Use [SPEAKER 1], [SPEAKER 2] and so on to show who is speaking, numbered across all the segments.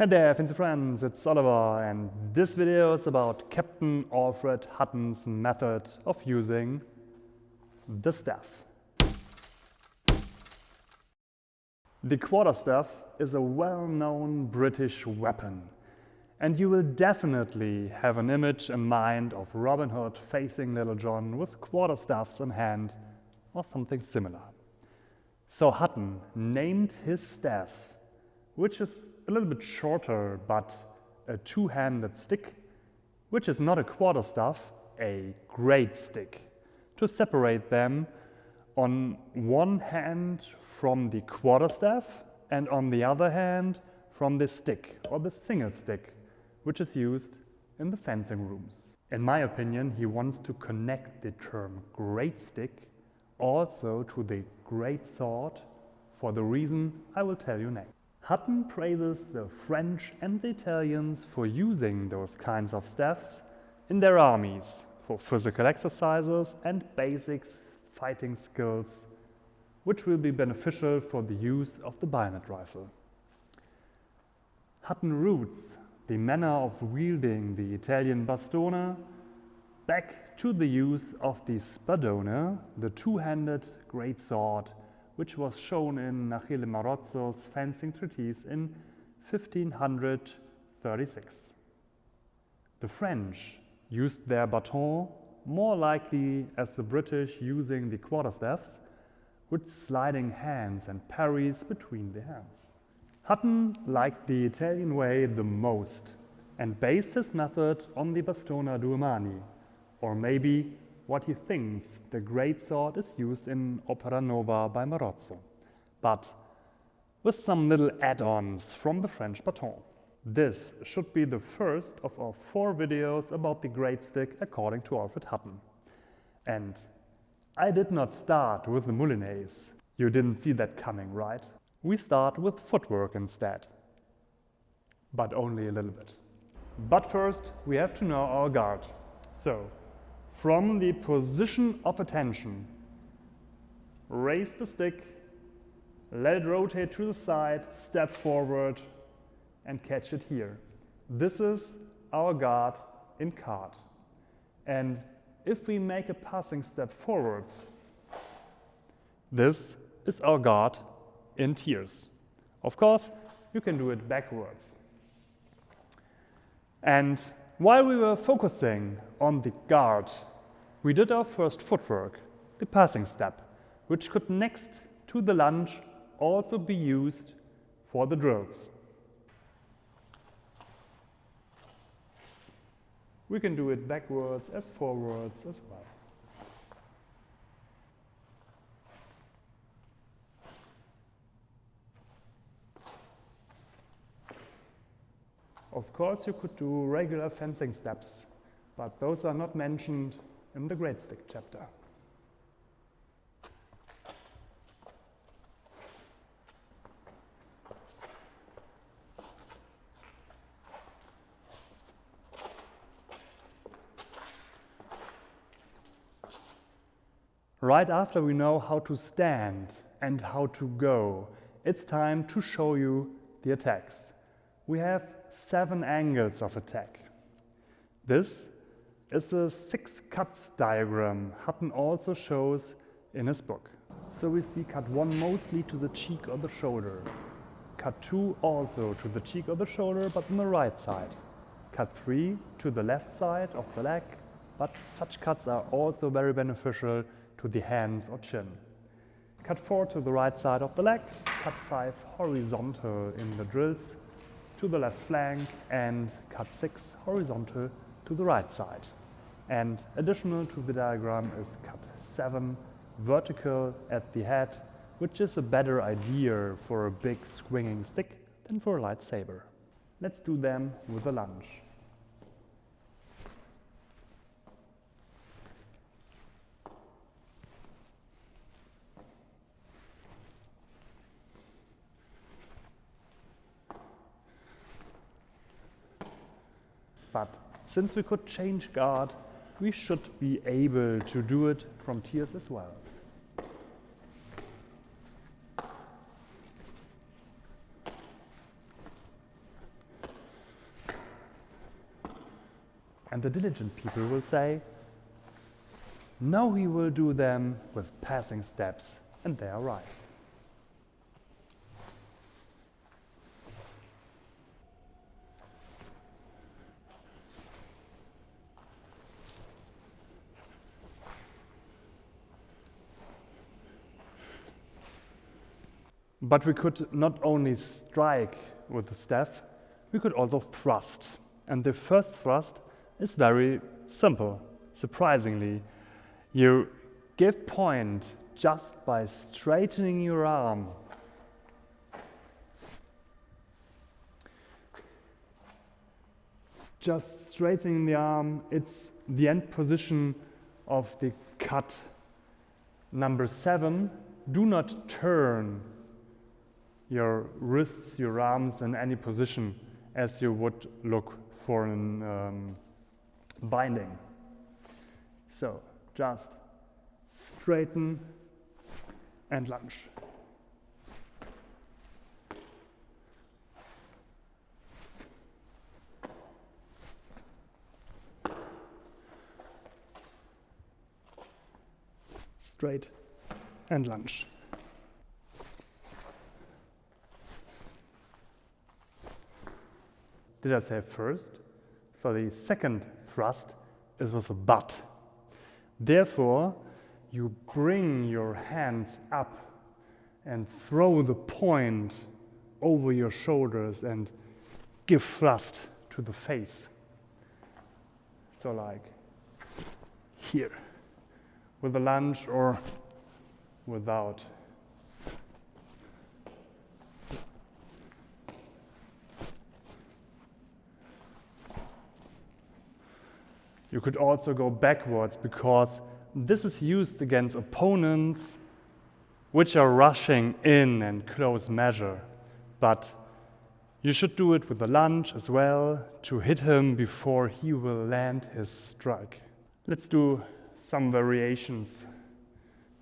[SPEAKER 1] Hey there, fancy friends, it's Oliver, and this video is about Captain Alfred Hutton's method of using the staff. The quarterstaff is a well-known British weapon, and you will definitely have an image in mind of Robin Hood facing Little John with quarterstaffs in hand or something similar. So Hutton named his staff, which is a little bit shorter but a two-handed stick, which is not a quarterstaff, a great stick, to separate them on one hand from the quarterstaff and on the other hand from the stick or the single stick, which is used in the fencing rooms. In my opinion, he wants to connect the term great stick also to the great sword for the reason I will tell you next. Hutton praises the French and the Italians for using those kinds of staffs in their armies for physical exercises and basic fighting skills, which will be beneficial for the use of the bayonet rifle. Hutton roots the manner of wielding the Italian bastone back to the use of the Spadone, the two-handed great sword, which was shown in Achille Marozzos' fencing treatise in 1536. The French used their baton more likely as the British using the quarterstaffs, with sliding hands and parries between the hands. Hutton liked the Italian way the most and based his method on the bastona due mani, or maybe what he thinks the great sword is used in Opera Nova by Marozzo, but with some little add-ons from the French baton. This should be the first of our 4 videos about the great stick according to Alfred Hutton. And I did not start with the moulinettes. You didn't see that coming, right? We start with footwork instead, but only a little bit. But first we have to know our guard. So, from the position of attention, raise the stick, let it rotate to the side, step forward and catch it here. This is our guard in card. And if we make a passing step forwards, this is our guard in tiers. Of course, you can do it backwards. And while we were focusing on the guard, we did our first footwork, the passing step, which could next to the lunge also be used for the drills. We can do it backwards as forwards as well. Of course, you could do regular fencing steps, but those are not mentioned in the great stick chapter. Right after we know how to stand and how to go, it's time to show you the attacks. We have 7 angles of attack. This is a 6 cuts diagram Hutton also shows in his book. So we see cut 1 mostly to the cheek or the shoulder, cut 2 also to the cheek or the shoulder but on the right side, cut 3 to the left side of the leg, but such cuts are also very beneficial to the hands or chin. Cut 4 to the right side of the leg, cut 5 horizontal in the drills to the left flank, and cut 6 horizontal to the right side. And additional to the diagram is cut 7 vertical at the head, which is a better idea for a big swinging stick than for a light saber. Let's do them with a lunge. But since we could change guard, we should be able to do it from tiers as well. And the diligent people will say, no, he will do them with passing steps, and they are right. But we could not only strike with the staff, we could also thrust. And the first thrust is very simple, surprisingly. You give point just by straightening your arm. Just straightening the arm, it's the end position of the cut. Number 7, do not turn your wrists, your arms in any position as you would look for an binding. So just straighten and lunge. Straight and lunge. Did I say first? So the second thrust is with the butt. Therefore, you bring your hands up and throw the point over your shoulders and give thrust to the face. So like here, with a lunge or without. You could also go backwards because this is used against opponents which are rushing in and close measure. But you should do it with a lunge as well to hit him before he will land his strike. Let's do some variations.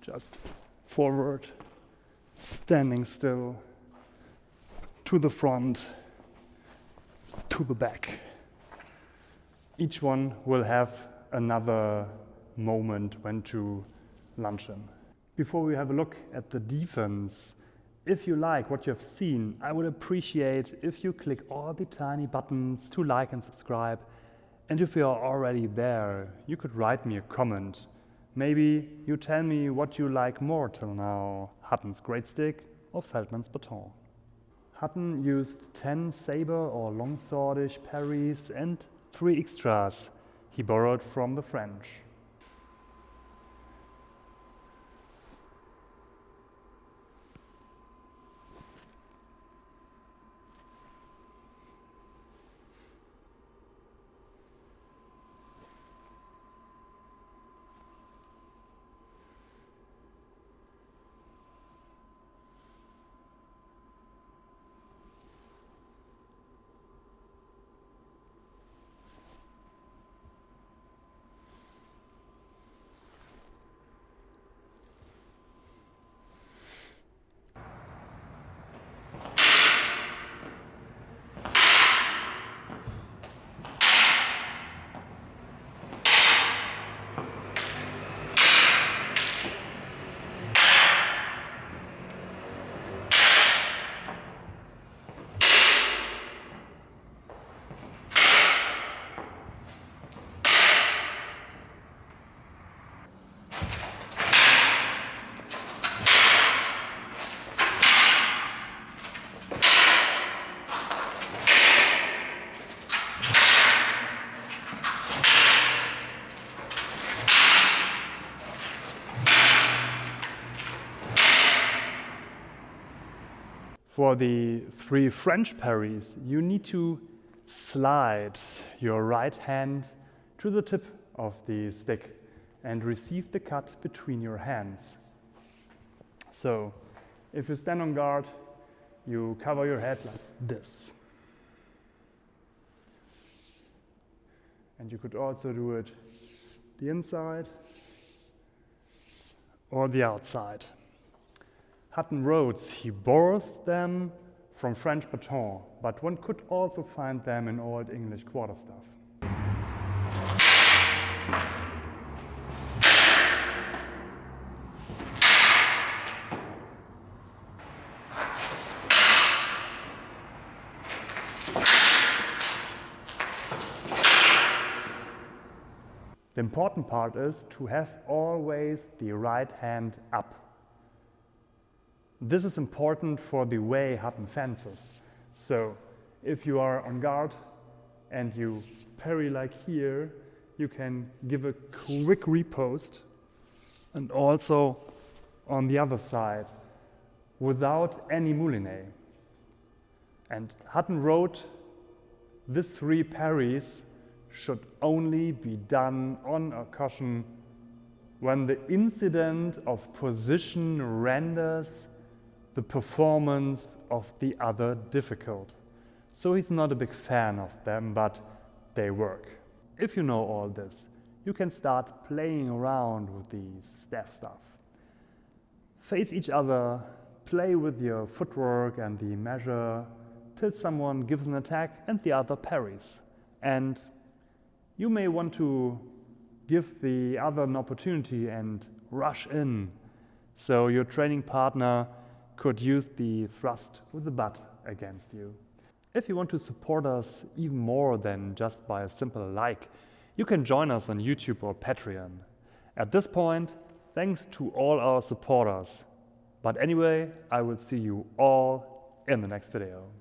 [SPEAKER 1] Just forward, standing still, to the front, to the back. Each one will have another moment when to lunge in. Before we have a look at the defense, if you like what you have seen, I would appreciate if you click all the tiny buttons to like and subscribe. And if you are already there, you could write me a comment. Maybe you tell me what you like more till now, Hutton's great stick or Feldman's baton. Hutton used 10 sabre or longswordish parries and 3 extras he borrowed from the French. For the 3 French parries, you need to slide your right hand to the tip of the stick and receive the cut between your hands. So, if you stand on guard, you cover your head like this. And you could also do it the inside or the outside. Hutton wrote he borrows them from French baton, but one could also find them in Old English quarterstaff. The important part is to have always the right hand up. This is important for the way Hutton fences. So if you are on guard and you parry like here, you can give a quick riposte, and also on the other side without any moulinet. And Hutton wrote, these 3 parries should only be done on a cushion when the incident of position renders the performance of the other difficult. So he's not a big fan of them, but they work. If you know all this, you can start playing around with the staff stuff. Face each other, play with your footwork and the measure till someone gives an attack and the other parries. And you may want to give the other an opportunity and rush in, so your training partner could use the thrust with the butt against you. If you want to support us even more than just by a simple like, you can join us on YouTube or Patreon. At this point, thanks to all our supporters. But anyway, I will see you all in the next video.